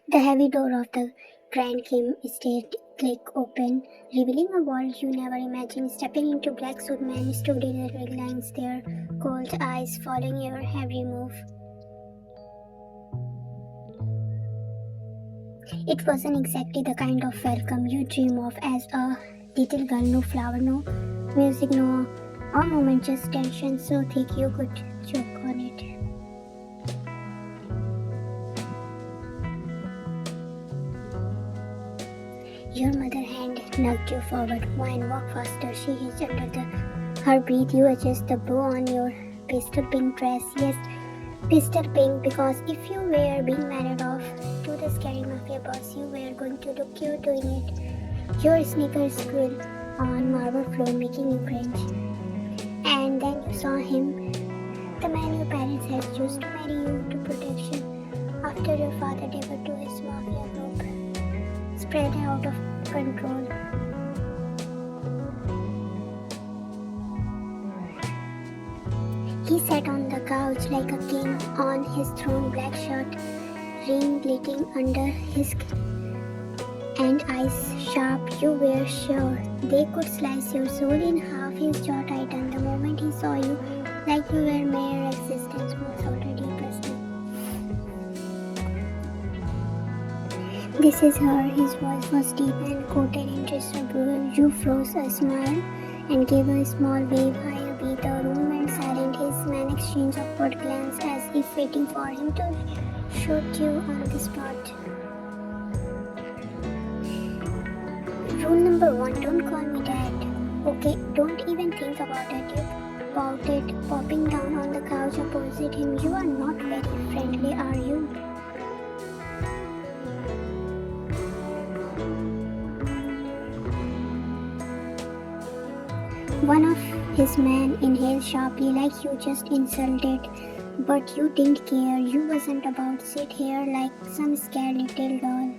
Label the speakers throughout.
Speaker 1: The heavy door of the Grand Kim estate click open, revealing a world you never imagined. Stepping into black suit man stood idling their cold eyes following your every move. It wasn't exactly the kind of welcome you dream of as a little girl. No flower, no music, no a moment, just tension so thick you could choke on it. Your mother hand nudged you forward. Wine, walk faster. She hissed under her breath. You adjust the bow on your pastel pink dress. Yes, pastel pink, because if you were being married off to the scary mafia boss, you were going to look cute doing it. Your sneakers squill on marble floor, making you cringe. And then you saw him, the man your parents had chosen to marry you to protection after your father delivered to his mafia group, spread out of control. He sat on the couch like a king on his throne, black shirt, ring glittering under his and eyes sharp. You were sure they could slice your soul in half. His jaw tightened the moment he saw you, like you were mere existence was already personal. This is her. His voice was deep and coated in disapproval. You froze a smile and gave a small wave. Higher beat. The room went silent. His man exchanged awkward glance as if waiting for him to shoot you on the spot. Rule number 1, don't call me dad. Okay, don't even think about it. You pouted, popping down on the couch opposite him. You are not very friendly, are you? One of his men inhaled sharply like you just insulted, but you didn't care. You wasn't about to sit here like some scared little doll.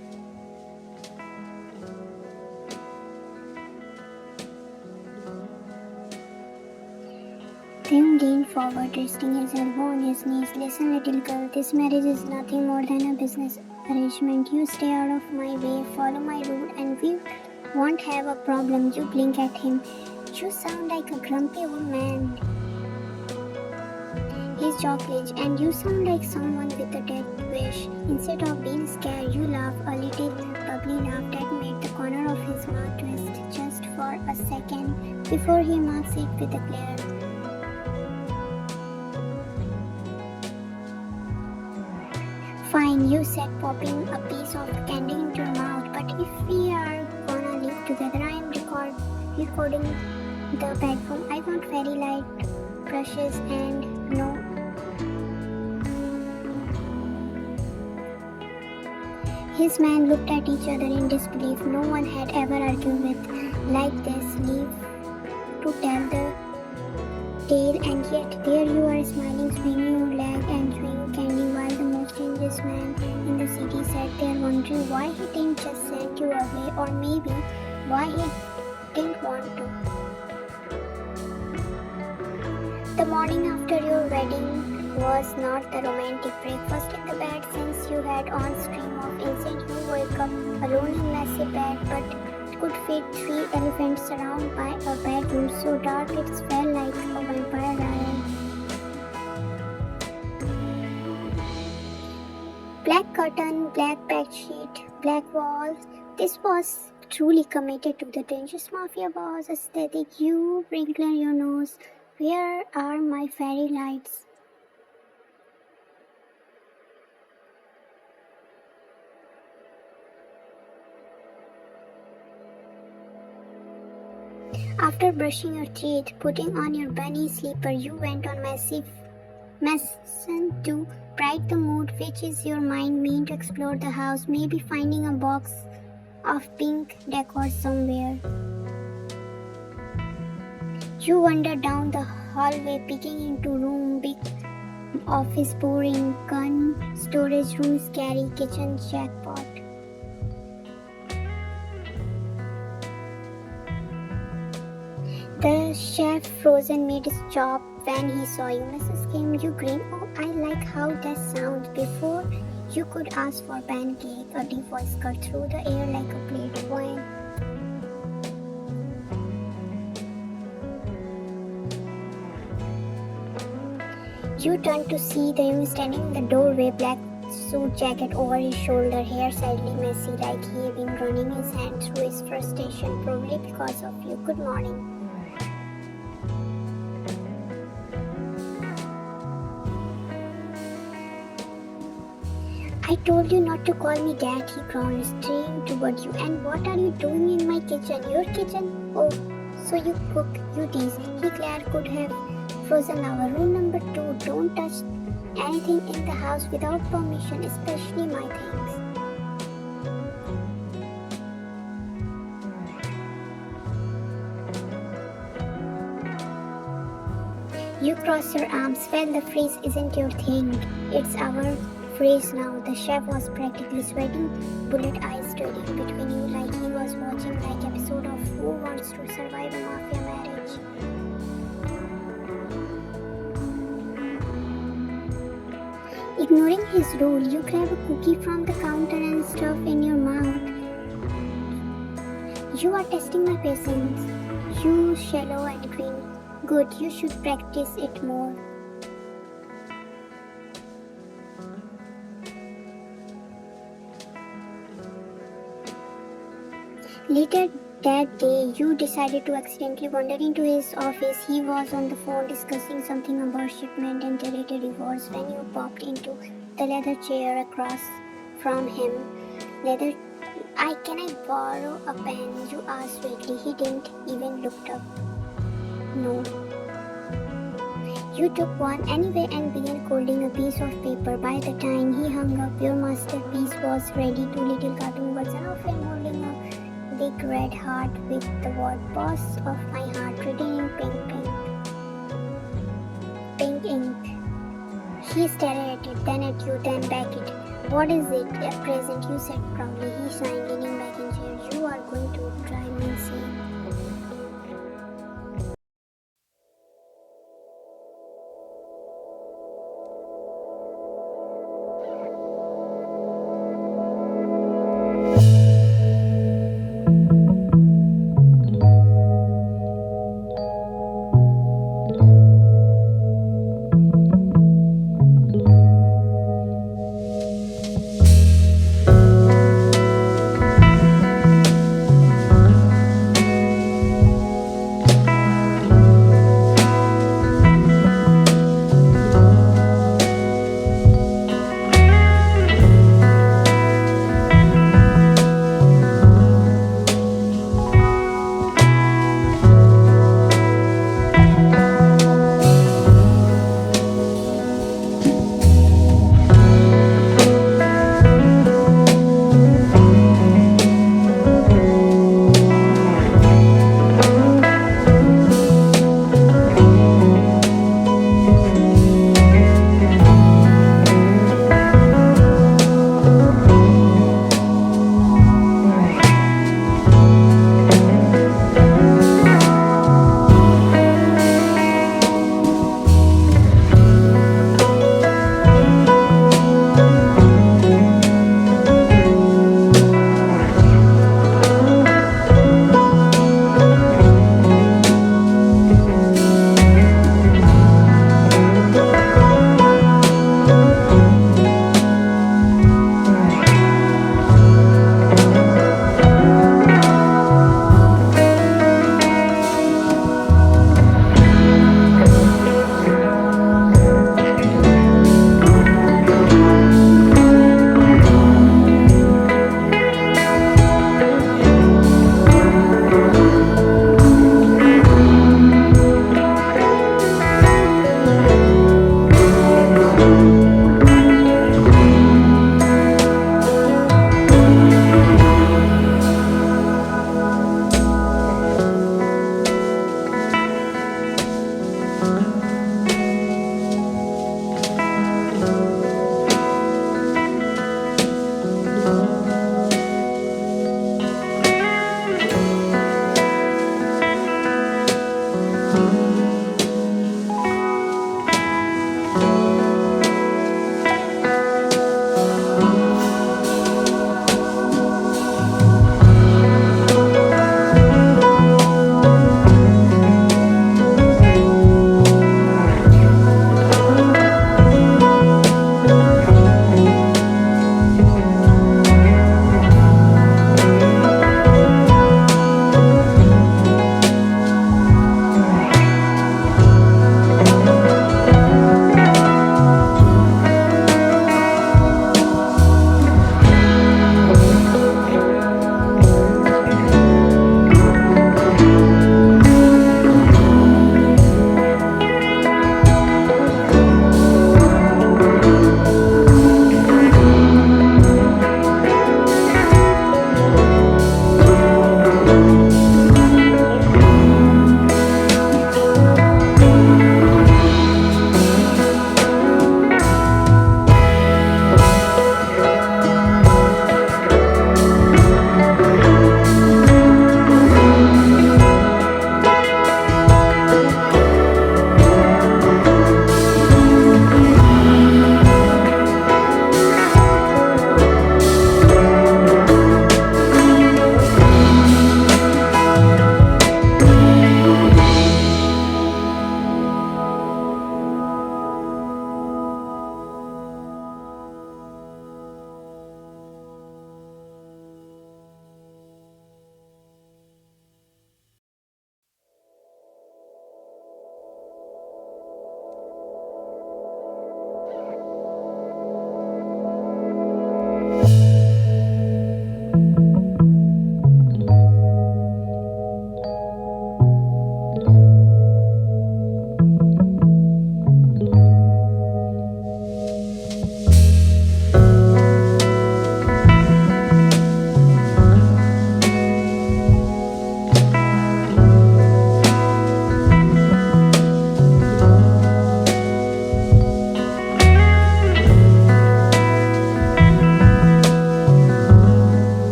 Speaker 1: Taehyung leaned forward, resting his elbow on his knees. Listen, little girl, this marriage is nothing more than a business arrangement. You stay out of my way, follow my rule, and we won't have a problem. You blink at him. You sound like a grumpy old man. His jaw clenched, and you sound like someone with a death wish. Instead of being scared, you laugh, a little bubbly laugh that made the corner of his mouth twist just for a second before he marks it with a glare. Fine, you said, popping a piece of candy into your mouth, but if we are gonna live together, I am recording the bedroom. I want fairy light brushes and no. His men looked at each other in disbelief. No one had ever argued with like this. Leave to tell the tale, and yet there you are smiling, swinging your leg and chewing candy while the most dangerous man in the city sat there wondering why he didn't just send you away, or maybe why he didn't want to. The morning after your wedding was not the romantic breakfast in the bed since you had on stream of incense. You woke up alone in messy bed, but could fit 3 elephants surrounded by a bedroom so dark it felt like a vampire diary. Black curtain, black bed sheet, black walls. This was truly committed to the dangerous mafia boss aesthetic. You wrinkle your nose. Where are my fairy lights? After brushing your teeth, putting on your bunny slipper, you went on mission to brighten the mood, which is your mind mean to explore the house, maybe finding a box of pink decor somewhere. You wandered down the hallway, peeking into room, big office, boring, gun, storage room, scary, kitchen, jackpot. The chef frozen made his chop when he saw you. Mrs. Kim, you grinned. Oh, I like how that sounds. Before You could ask for pancake, a deep voice cut through the air like a plate wine. You turned to see Taehyung standing in the doorway, black suit jacket over his shoulder, hair slightly messy like he had been running his hand through his frustration, probably because of you. Good morning. I told you not to call me Dad, he growled, straying toward you. And what are you doing in my kitchen? Your kitchen? Oh, so you cook, you tease. He Claire could have frozen our rule number 2. Don't touch anything in the house without permission, especially my things. You cross your arms. Well, the phrase isn't your thing. It's our phrase now. The chef was practically sweating, bullet eyes staring between you like he was watching like episode of Who Wants to Survive a Mafia Marriage. Ignoring his rule, you grab a cookie from the counter and stuff in your mouth. You are testing my patience. You shallow and green. Good, you should practice it more. Later that day, you decided to accidentally wander into his office. He was on the phone discussing something about shipment and related divorce when you popped into the leather chair across from him. Can I borrow a pen? You asked vaguely. He didn't even look up. No. You took one anyway and began holding a piece of paper. By the time he hung up, your masterpiece was ready. 2 little cartoon versions of him holding a big red heart with the word boss of my heart written in pink ink. He stared at it, then at you, then back at it. What is it? A present, you said proudly. He signed, leaning